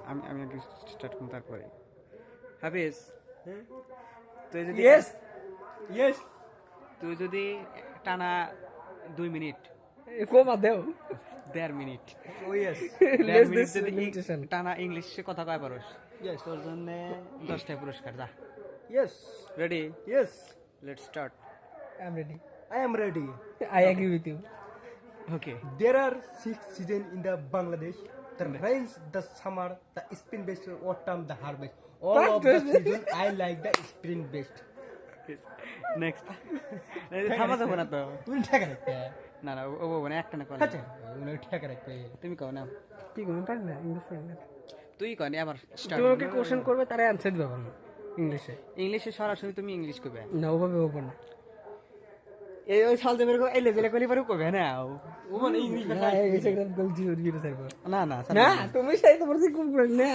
আমি আমি আগে স্টার্ট করব তারপরে হাফিজ তুই যদি ইয়েস ইয়েস তুই যদি টানা 2 মিনিট কমা দেও 1.5 মিনিট ও ইয়েস 1.5 মিনিট যদি টানা ইংলিশে কথা কয় পারোস ইয়েস তোর জন্য 10টা পুরস্কার যা yes ready yes let's start I am ready I agree with you. Okay there are 6 seasons in the Bangladesh the rains the summer the spring best autumn the harvest all of the season I like the spring best next থামা যাবো না তো তুমি ঠেকা রাখতে না না ও মানে একটা না কল আচ্ছা উনি ঠেকা রাখতে তুমি কও না কি করবো পারি না ইংলিশ পারি না তুই কও নি আবার স্টার্ট তোমাকে কোশ্চেন করবে তারা অ্যান্সার দিবে পারবো ইংলিশে ইংলিশে সরাসরি তুমি ইংলিশ কবে না ওভাবে হবো না এই ওই সাল জমের কো এলে জেলে কলি পারু কবে না ও মানে ইংলিশ না এই সেটা গলতি হয়ে গেছে না না না তুমি সেই তো বলছি কোন না